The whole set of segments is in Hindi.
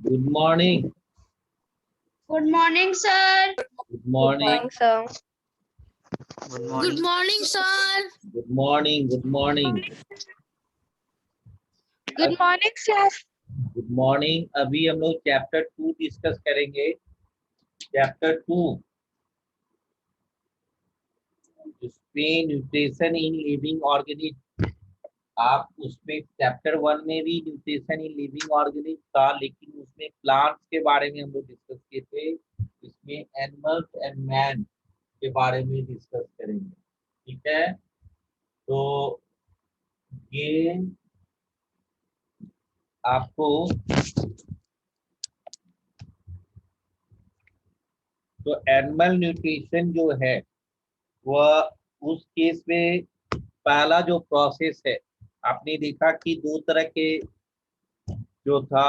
Good morning. Good morning, sir. Good morning. sir. Good Good morning. morning, sir. Good morning. Good morning. Good morning, sir. Good morning. अभी हम लोग चैप्टर 2 डिस्कस करेंगे। चैप्टर 2 जिसमें न्यूट्रिशन इन लिविंग ऑर्गेनिज्म। आप उसमें चैप्टर 1 में भी न्यूट्रिशन इन लिविंग ऑर्गेनिज्म था, लेकिन उसमें प्लांट्स के बारे में हम लोग डिस्कस किए थे। इसमें एनिमल्स एंड मैन के बारे में डिस्कस करेंगे। ठीक है, तो ये आपको तो एनिमल न्यूट्रिशन जो है वह उस केस में पहला जो प्रोसेस है, आपने देखा कि दो तरह के जो था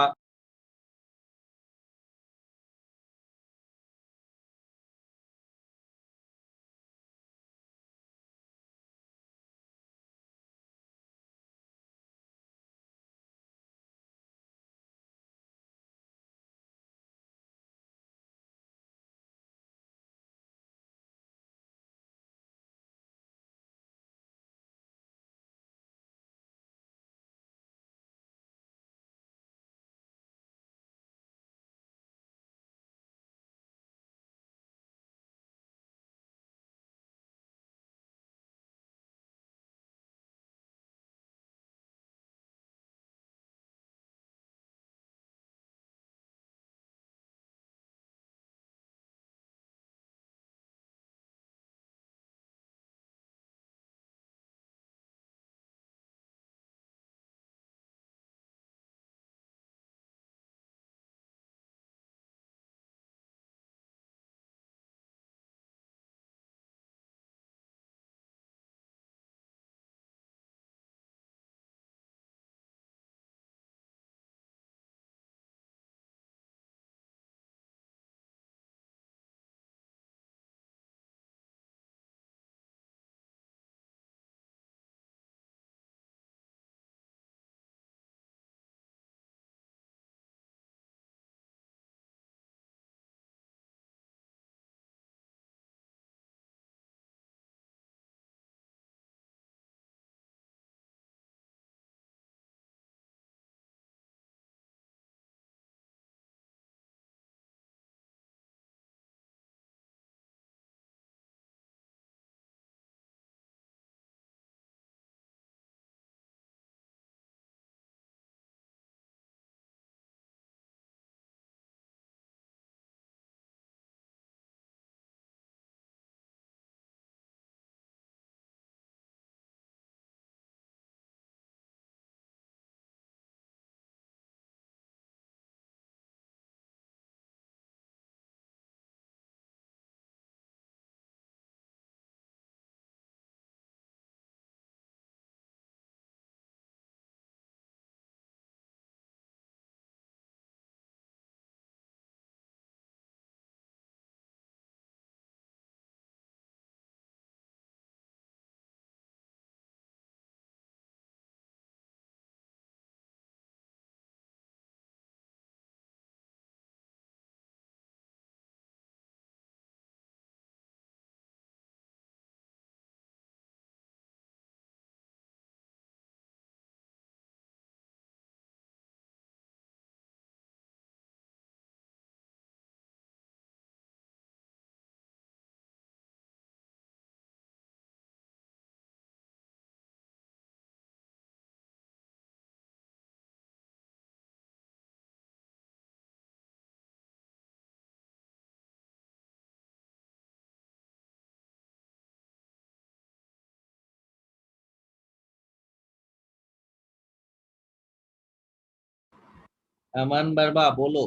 अमन वर्मा बोलो।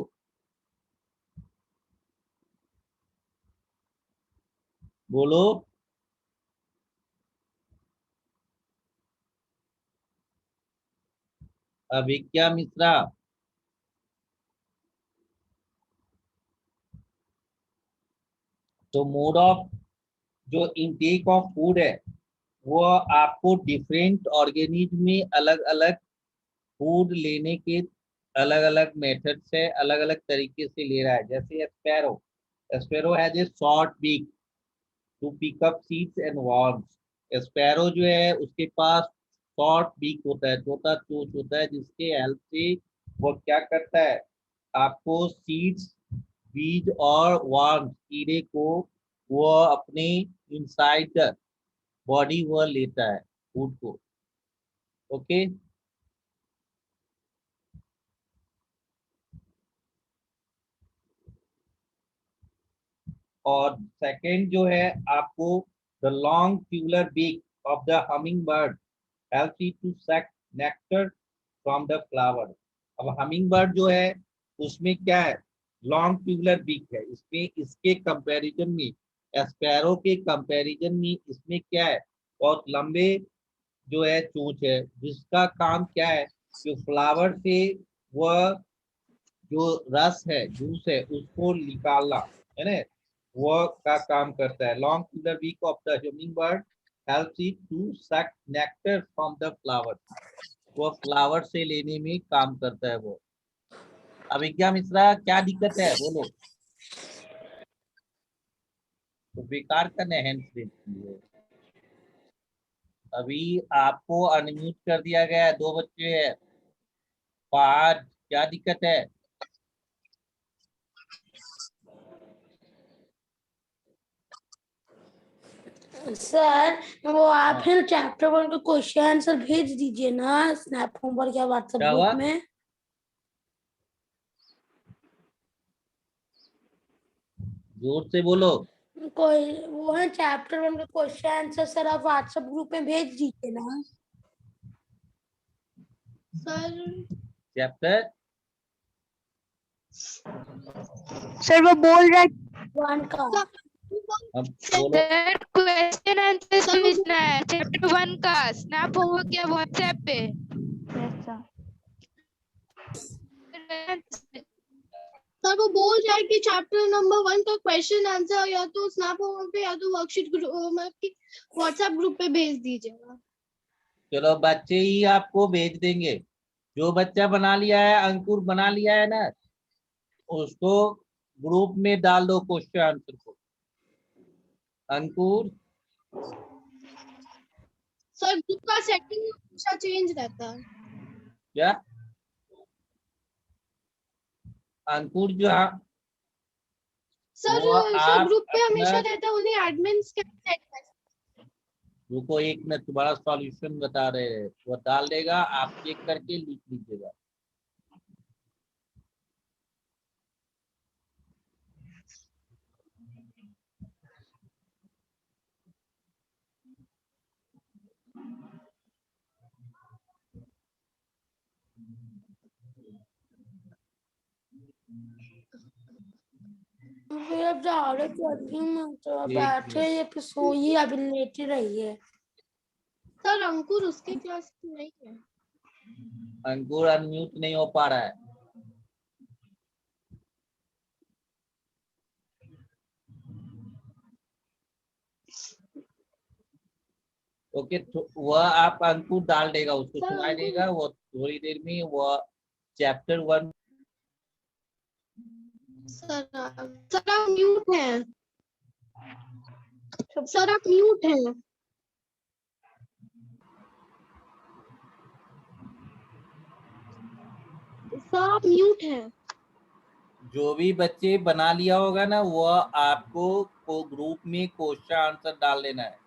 बोलो। अभिज्ञा मिश्रा। तो मोड ऑफ जो इनटेक ऑफ फूड है वो आपको डिफरेंट ऑर्गेनिज्म में अलग अलग फूड लेने के अलग अलग मेथड से अलग अलग तरीके से ले रहा है। जैसे sparrow, sparrow has a short beak to pick up seeds and worms. Sparrow जो है उसके पास शॉर्ट बीक होता है, छोटा चोंच होता है, जिसके हेल्प से वो क्या करता है, आपको सीड्स, बीज और वर्म्स, कीड़े को वो अपने इनसाइड द बॉडी वो लेता है, फूड को। ओके। और सेकंड जो है आपको, the long tubular beak of the hummingbird helps it to suck nectar from the flower. अब हमिंग बर्ड जो है उसमें क्या है, लॉन्ग ट्यूबुलर बीक है। इसमें इसके कंपैरिजन में, एस्पैरो के कंपैरिजन में इसमें क्या है, बहुत लंबे जो है चोंच है, जिसका काम क्या है, जो फ्लावर से वह जो रस है, जूस है, उसको निकालना है ना, वो का काम करता है। Long to the beak of the hummingbird helps it to suck nectar from the flower. वो फ्लावर से लेने में काम करता है वो। अभिज्ञा मिश्रा, क्या दिक्कत है बोलो। तो बेकार का हैंड देती है। अभी आपको अनम्यूट कर दिया गया है, दो बच्चे हैं। फहद, क्या दिक्कत है। सर वो आप हाँ, है ना चैप्टर 1 का क्वेश्चन आंसर भेज दीजिए ना स्नैप होमवर्क या व्हाट्सएप क्या हुआ। ग्रुप में। जोर से बोलो। कोई वो है चैप्टर 1 का क्वेश्चन आंसर सर आप व्हाट्सएप ग्रुप में भेज दीजिए ना सर। चैप्टर सर वो बोल रहा है 1 का अब बोलो। सर क्वेश्चन आंसर भेजना है चैप्टर 1 का स्नैप होमवर्क या व्हाट्सएप पे। सर वो बोल रहा है कि चैप्टर नंबर 1 का क्वेश्चन आंसर या तो स्नैप होमवर्क पे या तो वर्कशीट व्हाट्सएप ग्रुप पे भेज दीजिएगा। चलो बच्चे ही आपको भेज देंगे। जो बच्चा बना लिया है, अंकुर बना लिया है ना, उसको ग्रुप में डाल दो क्वेश्चन आंसर को। अंकुर, सर ग्रुप का सेटिंग हमेशा चेंज रहता है। क्या अंकुर जो सर वो सर आप ग्रुप पे अपना, हमेशा रहता है उन्हें एडमिन्स के सेट कर। रुको एक मिनट, तुम्हारा सॉल्यूशन बता रहे हैं, वो डाल देगा, आप चेक करके लिख लीजिएगा। अब ज़्यादा करती हूँ तो एक बैठे मिनट, ये फिर सोइए अभी लेट ही रही है। सर अंकुर उसके क्लास में नहीं है। अंकुर अनम्यूट नहीं हो पा रहा है। ओके, तो वह आप अंकुर डाल देगा, उसको सर सुनाई अंकुर देगा, वो थोड़ी देर में वो चैप्टर 1। सर आप म्यूट हैं। सर आप म्यूट हैं। सर आप म्यूट हैं। जो भी बच्चे बना लिया होगा ना, वो आपको को ग्रुप में क्वेश्चन आंसर डाल देना है,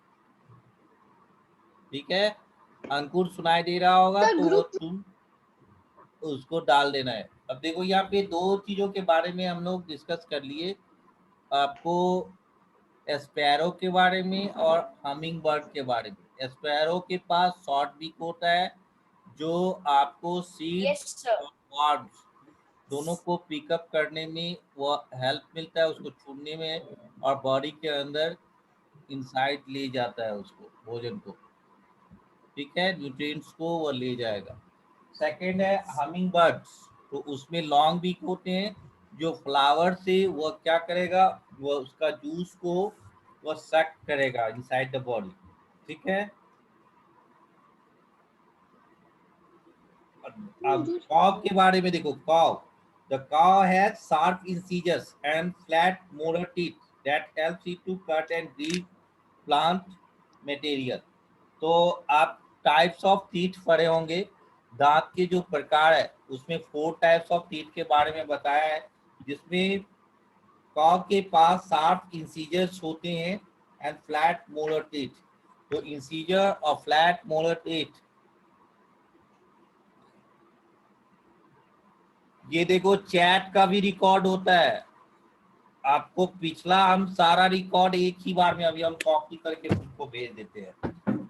ठीक है। अंकुर सुनाई दे रहा होगा सर तो वो ग्रुप तुम उसको डाल देना है। अब देखो यहाँ पे दो चीजों के बारे में हम लोग डिस्कस कर लिए, आपको स्पैरो के बारे में और हमिंग बर्ड के बारे में। स्पैरो के पास शॉर्ट बीक होता है, जो आपको सीड्स और वर्म्स दोनों को पिकअप करने में वो हेल्प मिलता है, उसको छूने में, और बॉडी के अंदर इनसाइड ले जाता है उसको, भोजन को, ठीक है, न्यूट्रिएंट्स को वो ले जाएगा। सेकंड है हमिंग बर्ड्स, तो उसमें लॉन्ग बीक होते हैं, जो फ्लावर से वो क्या करेगा, वो उसका जूस को वो सक करेगा इनसाइड द बॉडी, ठीक है। अब कॉ के बारे में देखो, cow, the cow has sharp incisors and flat molar teeth that helps it to cut and grip plant material. तो आप टाइप्स ऑफ टीथ पढ़े होंगे, दांत के जो प्रकार है उसमें 4 टाइप्स ऑफ टीथ के बारे में बताया है, जिसमें कॉ के पास शार्प इंसिजर्स होते हैं एंड फ्लैट मोलर टीथ। तो इंसिजर और फ्लैट मोलर टीथ, ये देखो चैट का भी रिकॉर्ड होता है। आपको पिछला हम सारा रिकॉर्ड एक ही बार में अभी हम कॉपी करके तुमको भेज देते हैं।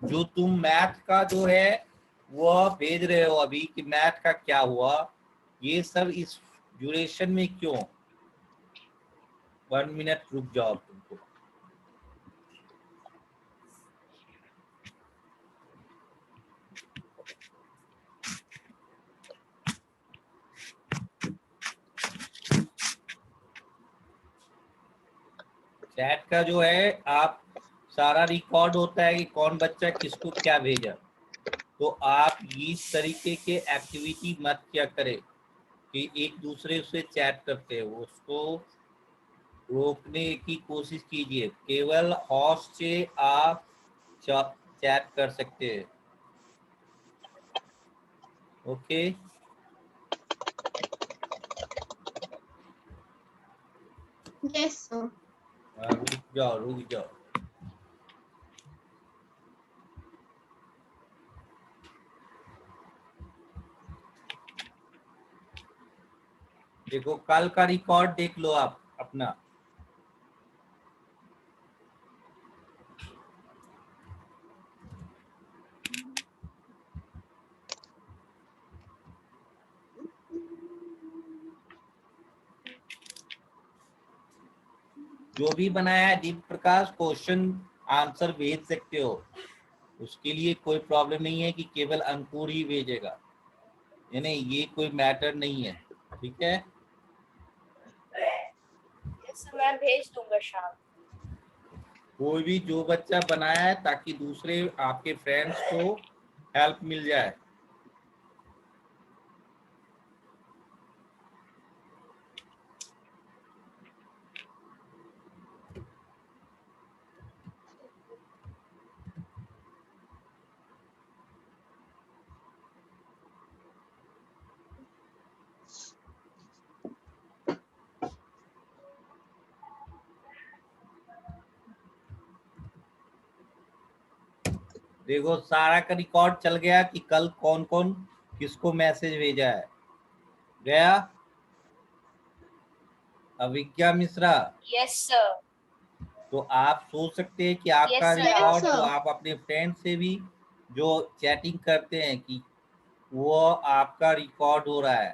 जो तुम मैथ का जो है वो भेज रहे हो अभी कि मैथ का क्या हुआ, ये सब इस ड्यूरेशन में क्यों। 1 मिनट रुक जाओ तुमको। चैट का जो है आप सारा रिकॉर्ड होता है कि कौन बच्चा किसको क्या भेजा। तो आप इस तरीके के एक्टिविटी मत क्या करें कि एक दूसरे से चैट करते हैं, उसको रोकने की कोशिश कीजिए। केवल होस्ट से आप चैट कर सकते हैं। Okay, yes sir. रुक जाओ रुक जाओ। देखो कल का रिकॉर्ड देख लो आप अपना। जो भी बनाया है दीप प्रकाश, क्वेश्चन आंसर भेज सकते हो, उसके लिए कोई प्रॉब्लम नहीं है कि केवल अंकुर ही भेजेगा, यानी ये कोई मैटर नहीं है, ठीक है। मैं भेज दूंगा शाम। कोई भी जो बच्चा बनाया है ताकि दूसरे आपके फ्रेंड्स को हेल्प मिल जाए। देखो सारा का रिकॉर्ड चल गया कि कल कौन कौन किसको मैसेज भेजा है। गया अविज्ञा मिश्रा? Yes sir. तो आप सोच सकते हैं कि आपका Yes, sir. रिकॉर्ड Yes, जो sir. आप अपने फ्रेंड से भी जो चैटिंग करते हैं कि वो आपका रिकॉर्ड हो रहा है,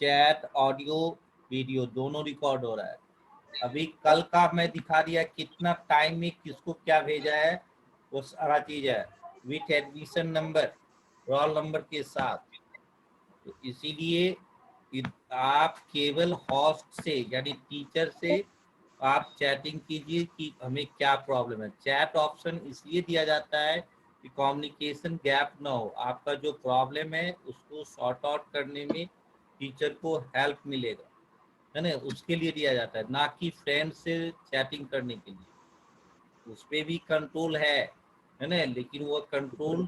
चैट ऑडियो वीडियो दोनों रिकॉर्ड हो रहा है। अभी कल का मैं दिखा दिया कितना टाइम में किसको क्या भेजा है, वो सारा चीज है with admission number, roll number के साथ। तो इसीलिए आप केवल होस्ट से यानी टीचर से आप चैटिंग कीजिए कि हमें क्या प्रॉब्लम है। चैट ऑप्शन इसलिए दिया जाता है कि कम्युनिकेशन गैप ना हो, आपका जो प्रॉब्लम है उसको सॉर्ट आउट करने में टीचर को हेल्प मिलेगा, है ना, उसके लिए दिया जाता है, ना कि फ्रेंड से चैटिंग करने के लिए। उस पर भी कंट्रोल है ना, लेकिन वो कंट्रोल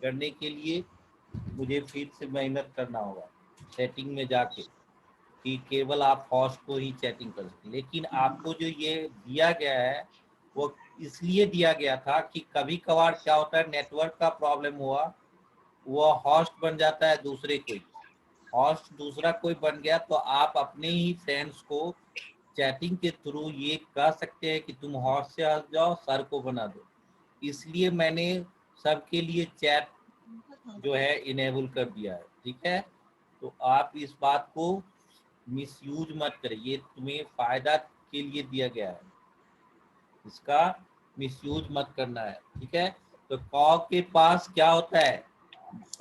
करने के लिए मुझे फिर से मेहनत करना होगा सेटिंग में जाके कि केवल आप होस्ट को ही चैटिंग कर सकते। लेकिन आपको जो ये दिया गया है वो इसलिए दिया गया था कि कभी कभार क्या होता है, नेटवर्क का प्रॉब्लम हुआ, वो होस्ट बन जाता है दूसरे कोई, होस्ट दूसरा कोई बन गया, तो आप अपने ही फ्रेंड्स को चैटिंग के थ्रू ये कह सकते हैं कि तुम होस्ट से हट जाओ, सर को बना दो। इसलिए मैंने सबके लिए चैट जो है इनेबल कर दिया है, ठीक है। तो आप इस बात को मिसयूज मत करें, ये तुम्हें फायदा के लिए दिया गया है, इसका मिसयूज मत करना है, ठीक है। तो कॉ के पास क्या होता है,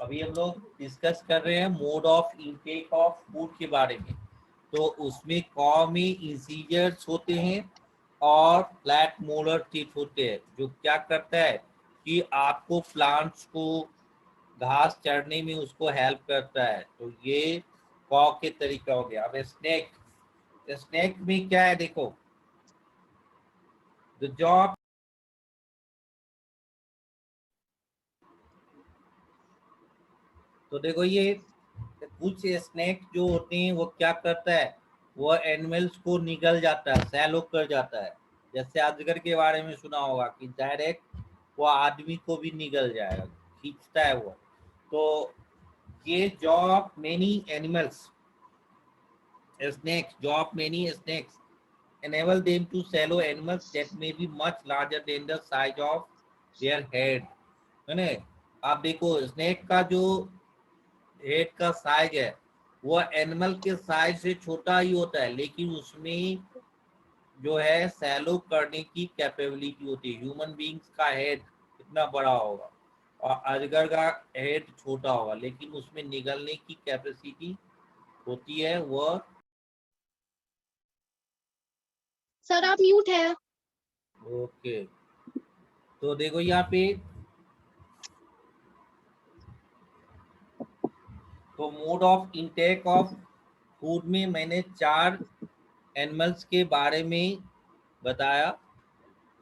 अभी हम लोग डिस्कस कर रहे हैं mode of intake of food के बारे में। तो उसमें कॉ में इंसीजर्स होते हैं और फ्लैट मोलर टीथ होते हैं, जो क्या करता है कि आपको प्लांट्स को घास चढ़ने में उसको हेल्प करता है। तो ये कॉ के तरीका हो गया। अब स्नेक, स्नेक में क्या है देखो, द जॉब, तो देखो ये कुछ स्नेक जो होते हैं वो क्या करता है, वो एनिमल्स को निगल जाता है, सैलो कर जाता है। जैसे अजगर के बारे में सुना होगा कि डायरेक्ट वो आदमी को भी निगल जाएगा, खींचता है वो। तो ये job many animals, snakes, job many snakes enable them to swallow animals that may be much larger than the size of their head, है ना। आप देखो स्नेक का जो हेड का साइज है वो एनिमल के साइज से छोटा ही होता है, लेकिन उसमें जो है सैलो करने की कैपेबिलिटी होती है। ह्यूमन बींग्स का हेड इतना बड़ा होगा और अजगर का हेड छोटा होगा, लेकिन उसमें निगलने की कैपेसिटी होती है वह। सर आप म्यूट है। ओके, तो देखो यहाँ पे, तो mode of intake of food में मैंने 4 एनिमल्स के बारे में बताया।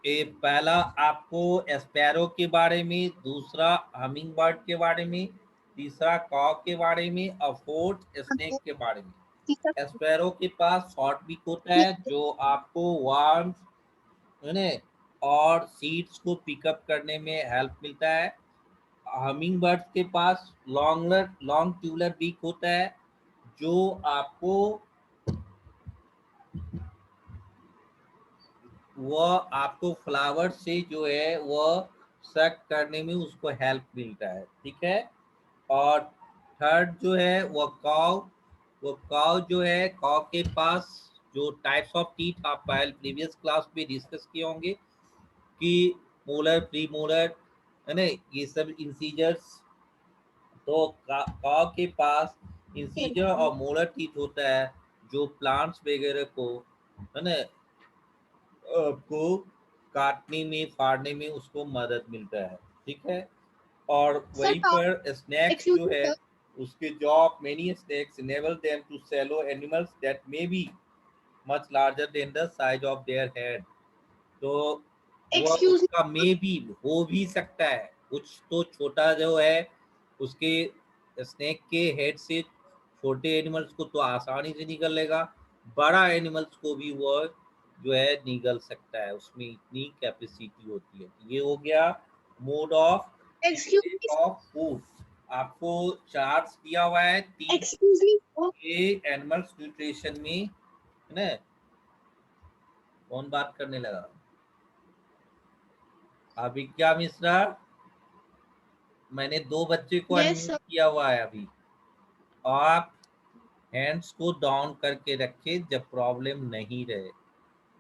पहला आपको स्पैरो के बारे में, दूसरा हमिंग बर्ड के बारे में, तीसरा कॉक के बारे में और फोर्थ स्नेक के बारे में। स्पैरो के पास शॉर्ट बीक होता है जो आपको वर्म्स, है ना, और सीड्स को पिकअप करने में हेल्प मिलता है। हमिंग बर्ड्स के पास लॉन्ग ट्यूलर बीक होता है जो आपको फ्लावर से जो है वह सक करने में उसको हेल्प मिलता है, ठीक है। और थर्ड जो है वो काव जो है, काव के पास जो टाइप्स ऑफ टीथ आप पहले प्रीवियस क्लास में डिस्कस किए होंगे कि मोलर, प्री मोलर, है ना, ये सब इंसीजर्स। तो काव के पास इंसीजर और मोलर टीथ होता है जो प्लांट्स वगैरह को, है ना, को काटने में, फाड़ने में उसको मदद मिलता है, ठीक है। और सर वहीं पर स्नैक्स एक्सक्यूज जो मी है सर, उसके job many snacks enable them to swallow animals that may be much larger than the size of their head। तो वह एक्सक्यूज उसका मे भी हो भी सकता है, कुछ तो छोटा जो है उसके स्नेक के हेड से छोटे एनिमल्स को तो आसानी से निकल लेगा, बड़ा एनिमल्स को भी वह जो है निगल सकता है, उसमें इतनी कैपेसिटी होती है। ये हो गया mode of excuse intake me of food. आपको चार्ट्स दिया हुआ है 3 एक्सक्यूज मी ये एनिमल्स न्यूट्रिशन में, है ना। कौन बात करने लगा? अभिज्ञा मिश्रा, मैंने 2 बच्चे को यस अनम्यूट सर। किया हुआ है अभी। आप हैंड्स को डाउन करके रखे जब प्रॉब्लम नहीं रहे,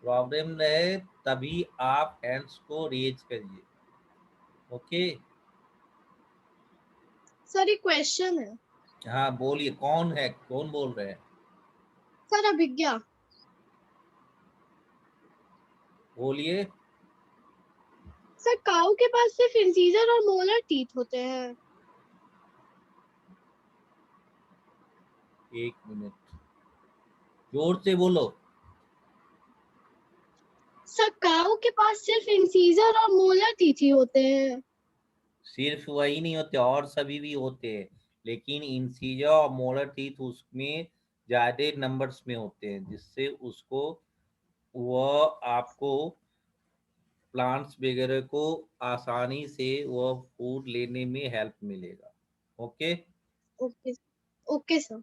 प्रॉब्लम रहे तभी आप हैंड्स को रेज करिए, ओके। सर एक क्वेश्चन है। हाँ बोलिए, कौन है, कौन बोल रहे हैं? सर अभिज्ञा। बोलिए। सर काऊ के पास सिर्फ इंसीजर और मोलर टीथ होते हैं। 1 मिनट, जोर से बोलो। सर काऊ के पास सिर्फ इंसीजर और मोलर टीथ ही होते हैं। सिर्फ वही नहीं होते, और सभी भी होते हैं, लेकिन इंसीजर और मोलर टीथ उसमें ज्यादा नंबर्स में होते हैं, जिससे उसको वह आपको प्लांट्स वगैरह को आसानी से वह फूड लेने में हेल्प मिलेगा, ओके। Okay okay sir.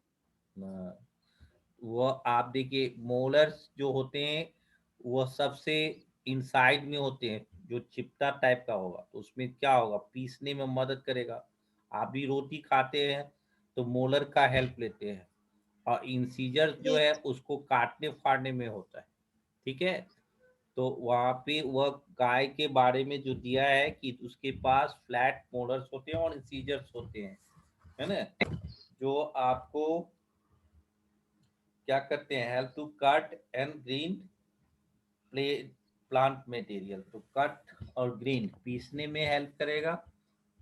वह आप देखिए मोलर्स जो होते हैं वह सबसे इनसाइड में होते हैं, जो चिपटा टाइप का होगा, तो उसमें क्या होगा, पीसने में मदद करेगा। आप भी रोटी खाते हैं तो मोलर का हेल्प लेते हैं, और इंसीजर जो है उसको काटने फाड़ने में होता है, ठीक है। तो वहाँ पे वह गाय के बारे में जो दिया है कि उसके पास फ्लैट मोलर्स होते हैं और इंसीजर्स होते हैं, है ना, जो आपको क्या करते हैं, help to cut and green plant material. तो कट और ग्रीन पीसने में हेल्प करेगा,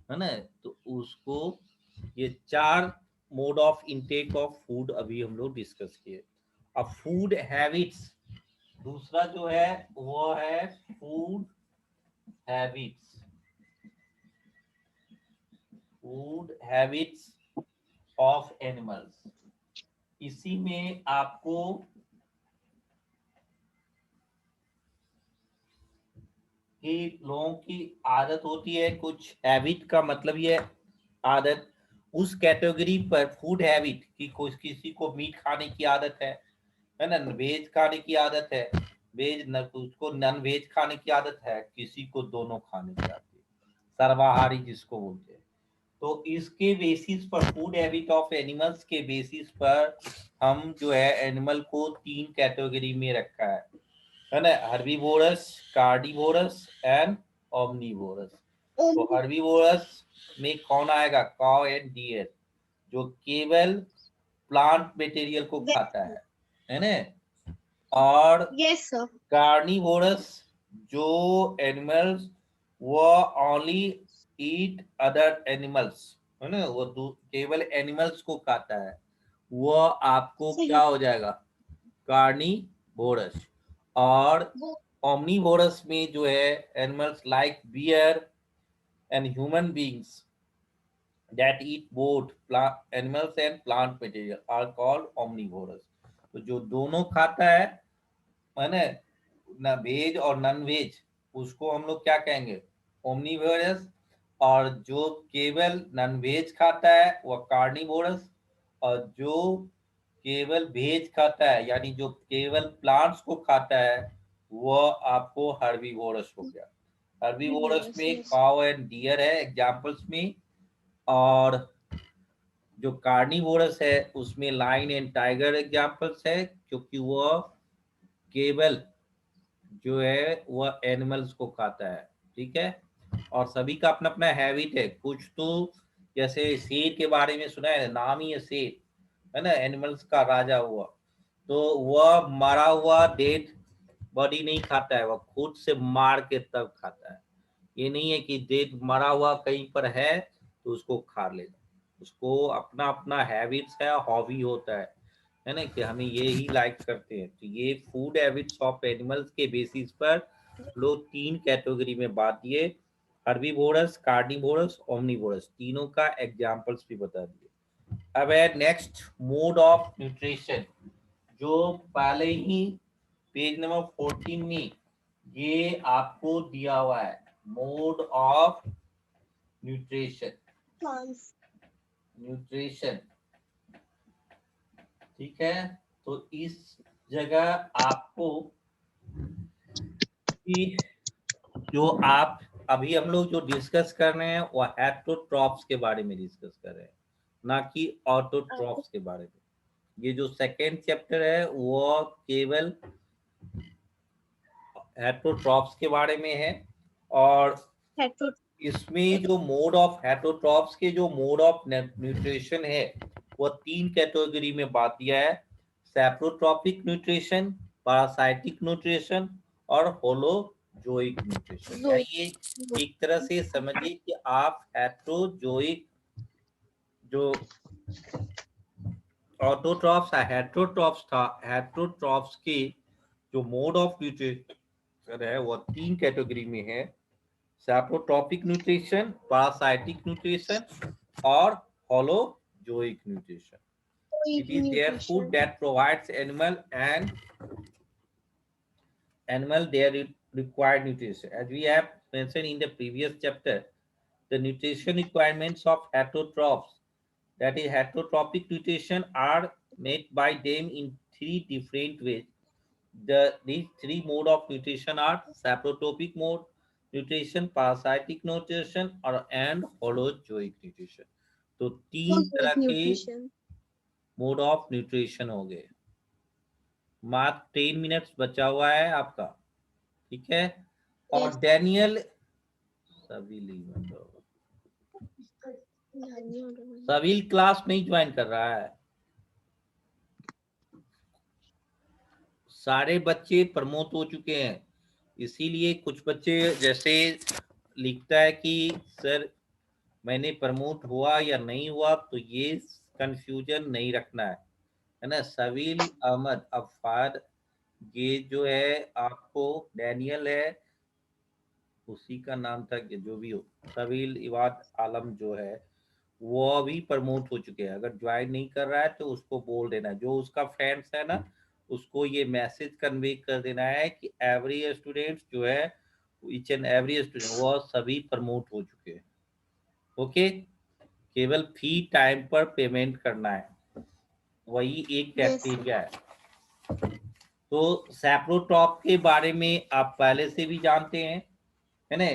है ना। तो उसको ये 4 mode of intake of food अभी हम लोग डिस्कस किए। अब फूड हैबिट्स दूसरा जो है वो है food habits. Food habits of animals. इसी में आपको कि लोगों की आदत होती है, कुछ हैबिट का मतलब ये आदत उस कैटेगरी पर फूड हैबिट की, कुछ किसी को मीट खाने की आदत है ना, वेज खाने की आदत है, वेज न उसको नॉन वेज खाने की आदत है, किसी को दोनों खाने की आदत है, सर्वाहारी जिसको बोलते हैं। तो इसके बेसिस पर फूड हैबिट ऑफ एनिमल्स के बेसिस पर हम जो है एनिमल को 3 कैटेगरी में रखा है ना, हर्बीवोरस, कार्निवोरस एंड ओमनीवोरस। तो हर्बीवोरस में कौन आएगा? काउ एंड डियर, जो केवल प्लांट मटेरियल को खाता है ना। और यस सर। कार्निवोरस जो एनिमल्स वो ओनली ईट अदर एनिमल्स, है ना, वो केवल एनिमल्स को खाता है, वो आपको सही। क्या हो जाएगा? कार्निवोरस। और वो ओमनीवोरस में जो है animals like bear and human beings that eat both animals and plant material are called omnivorous। तो जो दोनों खाता है ना, ना वेज और नॉन वेज, उसको हम लोग क्या कहेंगे? ओमनीवोरस। और जो केवल नॉन वेज खाता है वो कार्निवोरस, और जो केवल वेज खाता है यानी जो केवल प्लांट्स को खाता है वो आपको हर्बीवोरस हो गया। हर्बीवोरस में काउ एंड डियर है एग्जांपल्स में, और जो कार्निवोरस है उसमें लाइन एंड टाइगर एग्जांपल्स है, क्योंकि वो केवल जो है वह एनिमल्स को खाता है। ठीक है। और सभी का अपना अपना हैबिट है। कुछ तो जैसे शेर के बारे में सुना है, नाम ही है शेर, है ना, एनिमल्स का राजा हुआ। तो वह मरा हुआ डेड बॉडी नहीं खाता है, वह खुद से मार के तब खाता है। ये नहीं है कि डेड मरा हुआ कहीं पर है तो उसको खा लेगा। उसको अपना अपना हैबिट्स है, हॉबी होता है ना, कि हमें ये ही लाइक करते हैं। तो ये फूड हैबिट्स ऑफ एनिमल्स के बेसिस पर लोग 3 कैटेगरी में बांट दिए, हर्बीवोरस, कार्निवोरस, ओमनीवोरस, तीनों का एग्जांपल्स भी बता दिए। अब है नेक्स्ट मोड ऑफ न्यूट्रिशन, जो पहले ही पेज नंबर 14 में ये आपको दिया हुआ है, मोड ऑफ न्यूट्रिशन। न्यूट्रिशन, ठीक है। तो इस जगह आपको कि जो आप अभी हम लोग जो डिस्कस कर रहे हैं वो हेटेरोट्रॉप्स के बारे में डिस्कस कर रहे हैं, ना कि ऑटोट्रॉप्स के बारे में। ये जो सेकेंड चैप्टर है वो केवल हेटेरोट्रॉप्स के बारे में है। और इसमें जो मोड ऑफ हेटेरोट्रॉप्स के जो मोड ऑफ न्यूट्रिशन है वो 3 कैटेगरी में बांट दिया है, सैप्रोट्रॉपिक न्यूट्रिशन, पैरासाइटिक न्यूट्रिशन और होलोजोइक न्यूट्रिशन। ये एक तरह से समझिए कि आप हेटेरोजोइक जो ऑटोट्रॉप्स हेटेरोट्रॉप्स था, हेटेरोट्रॉप्स के जो मोड ऑफ न्यूट्रिशन है वो 3 कैटेगरी में है, सैप्रोट्रॉपिक न्यूट्रिशन, पैरासाइटिक न्यूट्रिशन और holozoic nutrition. It is their food that provides animal their required nutrition. As we have mentioned in the previous chapter, the nutrition requirements of heterotrophs, that is heterotropic nutrition, are met by them in 3 different ways. These 3 mode of nutrition are saprotropic mode nutrition, parasitic nutrition और and holozoic nutrition। तो 3 तरह के मोड ऑफ न्यूट्रिशन हो गए। मात्र 10 मिनट्स बचा हुआ है आपका, ठीक है। और डैनियल सभी क्लास नहीं ज्वाइन कर रहा है, सारे बच्चे प्रमोट हो चुके हैं, इसीलिए कुछ बच्चे जैसे लिखता है कि सर मैंने प्रमोट हुआ या नहीं हुआ, तो ये कंफ्यूजन नहीं रखना है ना। सवील अहमद अफार, ये जो है आपको डैनियल है, उसी का नाम था कि जो भी हो, सवील इवाद आलम जो है वो अभी प्रमोट हो चुके हैं। अगर ज्वाइन नहीं कर रहा है तो उसको बोल देना, जो उसका फ्रेंड्स है ना, उसको ये मैसेज कन्वे कर देना है कि एवरी स्टूडेंट जो है, ईच एंड एवरी स्टूडेंट वो सभी प्रमोट हो चुके हैं। ओके, केवल फी टाइम पर पेमेंट करना है, वही एक क्राइटेरिया है। तो सैप्रोटॉप के बारे में आप पहले से भी जानते हैं, है ना।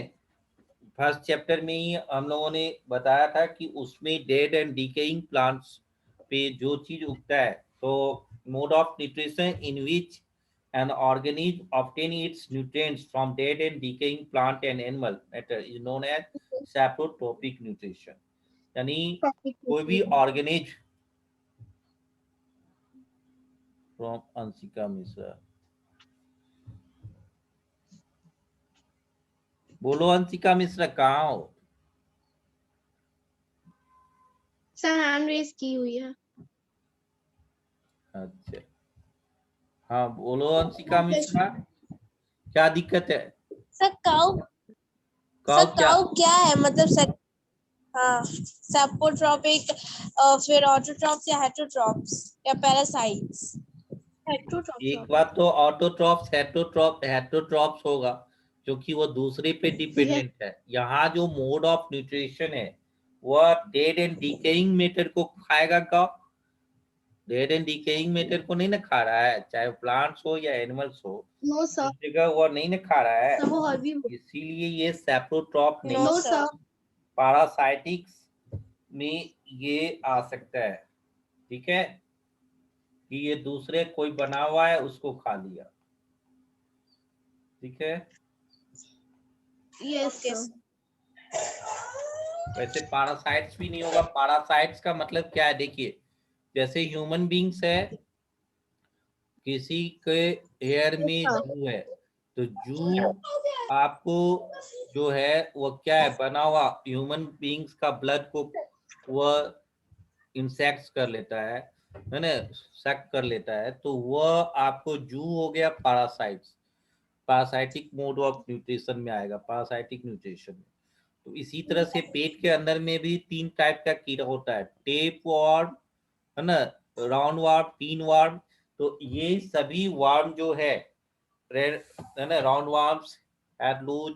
फर्स्ट चैप्टर में ही हम लोगों ने बताया था कि उसमें डेड एंड डिकेइंग प्लांट्स पे जो चीज उगता है, तो mode of nutrition in which an organism obtain its nutrients from dead and decaying plant and animal matter is known as saprotropic nutrition। यानी कोई भी ऑर्गेनिज फ्रॉम अंशिका मिश्रा, बोलो अंशिका मिश्रा कहाँ हो? सर हैंड रेज की हुई है। अच्छा, हाँ बोलो अंशिका मिश्रा, क्या दिक्कत है? सर काउ काउ क्या? क्या है मतलब सर? हाँ, सेपोट्रोपिक, फिर ऑटोट्रॉप्स या हेटरोट्रॉप्स या पैरासाइट्स? एक बात तो ऑटोट्रॉप्स हेटरोट्रॉप्स होगा, क्योंकि वो दूसरे पे डिपेंडेंट है। यहाँ जो मोड ऑफ न्यूट्रिशन है वह डेड एंड डिकेइंग मैटर को खाएगा। का डेड एंड डिकेइंग मैटर को नहीं ना खा रहा है, चाहे प्लांट्स हो या एनिमल्स हो, नो सर, उस जगह वो नहीं ना खा रहा है। सर वो हर्बी। इसीलिए ये सेप्रोट्रॉप नहीं, नो सर, पारासाइटिक्स में ये आ सकता है। ठीक है, कि ये दूसरे कोई बना हुआ है उसको खा लिया। ठीक है, यस सर। वैसे पारासाइट्स भी नहीं होगा। पारासाइट्स का मतलब क्या है, देखिए जैसे ह्यूमन बींग्स है, किसी के हेयर में जू है, तो जू आपको जो है वो क्या है, बना हुआ ह्यूमन बींग्स का ब्लड को वह इंसेक्ट्स कर लेता है ना, सक कर लेता है, तो वह आपको जू हो गया पारासाइट्स। पारासाइटिक मोड ऑफ न्यूट्रिशन में आएगा, पारासाइटिक न्यूट्रिशन में। तो इसी तरह से पेट के अंदर में भी 3 टाइप का कीड़ा होता है, टेप वॉर्म, है ना, राउंड वार्म, पिन वार्म। तो ये सभी वार्म जो है ना, round worms, head louse,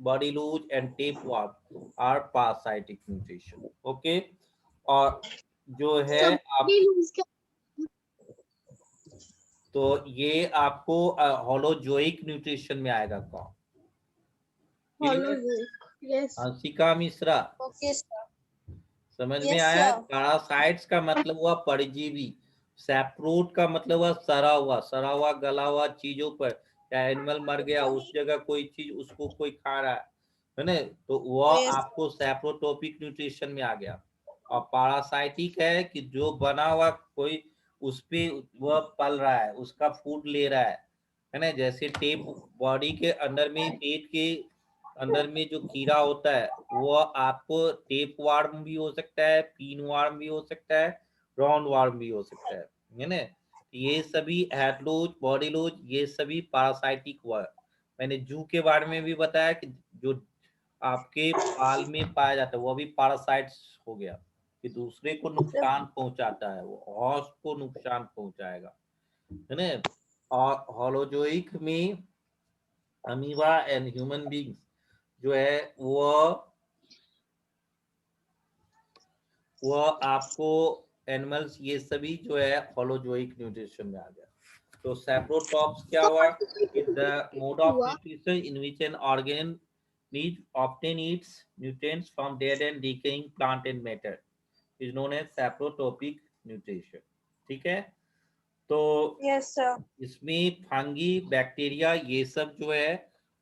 body louse and tape worm are parasitic nutrition. Okay, और जो है आप, तो ये आपको होलोजोइक न्यूट्रिशन में आएगा। कौन? Yes Anshika Mishra, okay sir. समझ में Yes, आया? sir. पैरासाइट्स का मतलब हुआ परजीवी, सैप्रोट का मतलब हुआ सड़ा हुआ गला हुआ चीजों पर, चाहे एनिमल मर गया उस जगह कोई चीज उसको कोई खा रहा है ना, तो वह Yes. आपको सैप्रोटोपिक न्यूट्रिशन में आ गया। और पैरासाइटिक है कि जो बना हुआ कोई उस पे वह पल रहा है, उसका फूड ले रहा है ना। जैसे टेप, बॉडी के अंदर में, पेट के अंदर में जो कीड़ा होता है वो आपको टेप वार्म भी हो सकता है, पीन वार्म भी हो सकता है, राउंड वार्म भी हो सकता है ना। ये सभी हेड लूज, बॉडी लूज, ये सभी पारासाइटिक हुआ। मैंने जू के बारे में भी बताया कि जो आपके बाल में पाया जाता है वो भी पारासाइट्स हो गया, कि दूसरे को नुकसान पहुंचाता है, वो हॉस्ट को नुकसान पहुंचाएगा, है ना। और होलोजोइक में अमीबा एंड ह्यूमन बींग्स जो है वो आपको एनिमल्स, ये सभी जो है होलोजोइक न्यूट्रिशन में आ गया। तो सैप्रोटॉप्स क्या हुआ, the mode of nutrition in which N organ needs obtain its nutrients from dead and decaying plant and matter is known as saprotropic nutrition। ठीक है, तो Yes, sir. इसमें फंगी, बैक्टीरिया, ये सब जो है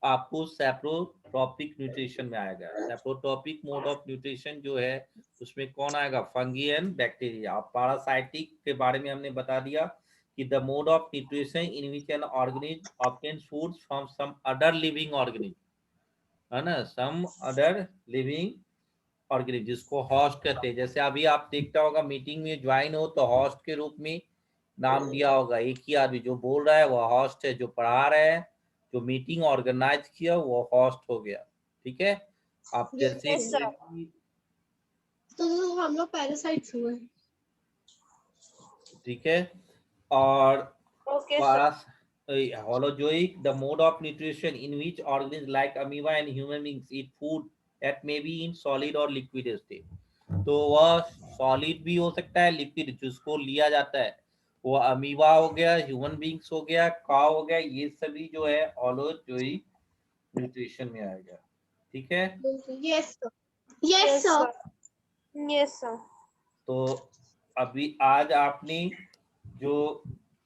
आपको सैप्रोट्रॉपिक न्यूट्रिशन में आएगा। सैप्रोट्रॉपिक मोड ऑफ न्यूट्रिशन जो है उसमें कौन आएगा, फंगी एंड बैक्टीरिया। और पैरासाइटिक के बारे में हमने बता दिया कि the mode of nutrition in which an organism obtains food from some other living organism, है ना, सम अदर लिविंग ऑर्गेनिज्म जिसको होस्ट कहते हैं। जैसे अभी आप देखता होगा मीटिंग में ज्वाइन हो तो होस्ट के रूप में नाम दिया होगा, एक ही आदमी जो बोल रहा है वह होस्ट है, जो पढ़ा रहे हैं, जो मीटिंग ऑर्गेनाइज किया वो होस्ट हो गया। ठीक है, आप जैसे Yes, sir. तो हम लोग पैरासाइट्स हुए। ठीक है, और Okay, sir. holozoic, the mode of nutrition in which organisms like amoeba and human beings eat food that may be in solid or liquid state. तो वह सॉलिड भी हो सकता है, लिक्विड जिसको लिया जाता है, वो अमीबा हो गया, ह्यूमन बींग्स हो गया, काव हो गया, ये सभी जो है हॉलोजोइक न्यूट्रिशन में आएगा। ठीक है, yes sir, yes sir. Yes, sir. तो अभी आज आपने जो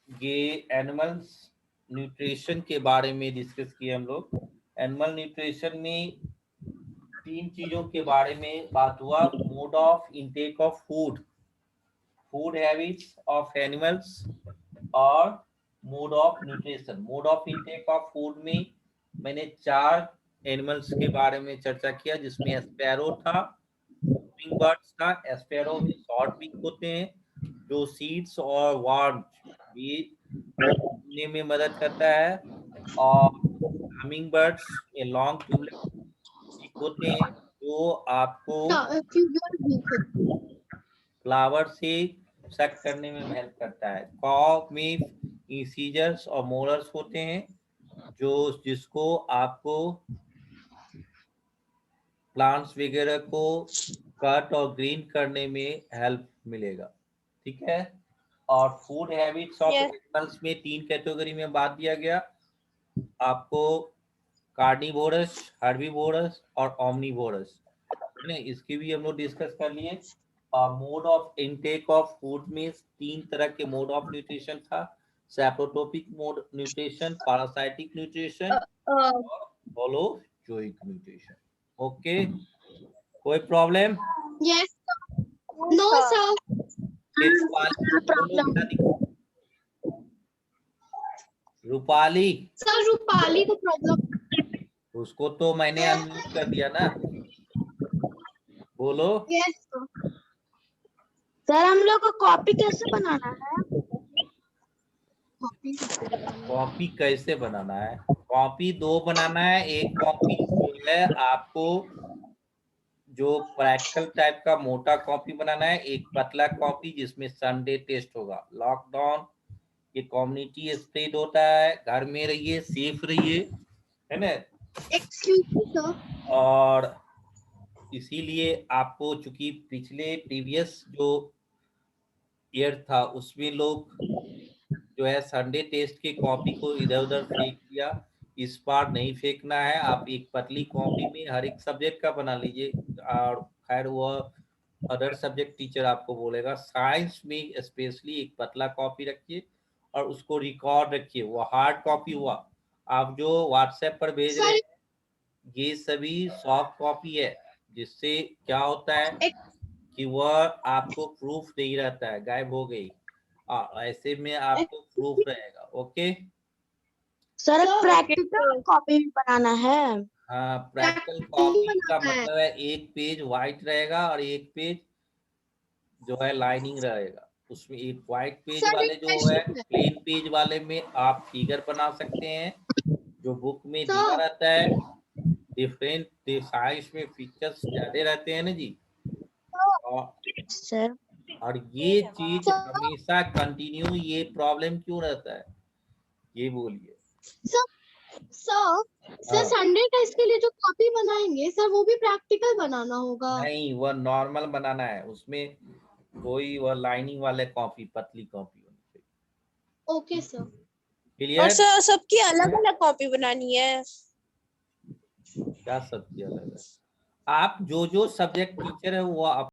ये एनिमल्स न्यूट्रिशन के बारे में डिस्कस किए हम लोग। एनिमल न्यूट्रिशन में 3 चीजों के बारे में बात हुआ, mode of intake of food, food habits of animals और mode of nutrition. Mode of intake of food में मैंने 4 एनिमल्स के बारे में चर्चा किया, जिसमें स्पैरो था, हुमिंग बर्ड्स था। स्पैरो में शॉर्ट बीक होते हैं जो सीड्स और वर्म्स भी घूमने में मदद करता है, और हमिंग बर्ड्स में लॉन्ग ट्यूबलेट होते हैं जो आपको फ्लावर से सक करने में हेल्प करता है। कॉक में इंसीजर्स और मोलर्स होते हैं जो जिसको आपको प्लांट्स वगैरह को कट और ग्रीन करने में हेल्प मिलेगा। ठीक है, और food habits of Yes. Animals में 3 कैटेगरी में बांट दिया गया आपको, कार्निवोरस, हर्बीवोरस और ओमनिवोरस, है ना, इसकी भी हम लोग डिस्कस कर लिए। Mode of intake of food में 3 तरह के मोड ऑफ न्यूट्रिशन था, saprotrophic mode nutrition, parasitic nutrition और होलोजोइक न्यूट्रिशन। ओके, कोई problem? Yes no sir. Rupali, sir Rupali को प्रॉब्लम। उसको तो मैंने अनम्यूट कर दिया ना, बोलो। Yes sir. सर हम लोग को कॉपी कैसे बनाना है? कॉपी कैसे बनाना है? कॉपी 2 बनाना है। एक कॉपी जो है आपको जो प्रैक्टिकल टाइप का मोटा कॉपी बनाना है, एक पतला कॉपी जिसमें संडे टेस्ट होगा। लॉकडाउन, ये कम्युनिटी स्प्रेड होता है, घर में रहिए, सेफ रहिए, है ना। Excuse me sir. और इसीलिए आपको, चूंकि पिछले प्रीवियस जो ईयर था उसमें लोग जो है संडे टेस्ट के कॉपी को इधर उधर फेंक दिया, इस बार नहीं फेंकना है। आप एक पतली कॉपी में हर एक सब्जेक्ट का बना लीजिए, और खैर वो अदर सब्जेक्ट टीचर आपको बोलेगा। साइंस में स्पेशली एक पतला कॉपी रखिए और उसको रिकॉर्ड रखिए। वो हार्ड कॉपी हुआ, आप जो व्हाट्सएप पर भेज रहे हैं ये सभी सॉफ्ट कॉपी है, जिससे क्या होता है कि वह आपको प्रूफ नहीं रहता है, गायब हो गई। ऐसे में आपको प्रूफ रहेगा। ओके सर प्रैक्टिकल कॉपी भी बनाना है। हाँ, प्रैक्टिकल कॉपी का मतलब है एक पेज व्हाइट रहेगा और एक पेज जो है लाइनिंग रहेगा। उसमें एक व्हाइट पेज वाले जो है प्लेन पेज वाले में आप फिगर बना सकते हैं, जो बुक में दिया रहता है। डिफरेंट साइज में पिक्चर्स ज्यादा रहते हैं ना जी। सर और ये चीज हमेशा कंटिन्यू, ये प्रॉब्लम क्यों रहता है ये बोलिए। सर संडे टेस्ट के लिए जो कॉपी बनाएंगे सर वो भी प्रैक्टिकल बनाना होगा? नहीं, वह नॉर्मल बनाना है, उसमें कोई वह लाइनिंग वाले कॉपी, पतली कॉपी होनी चाहिए। Okay sir. और क्लियर? सर सबकी अलग अलग कॉपी बनानी है? क्या सबकी अलग है? आप जो सब्जेक्ट टीचर है वो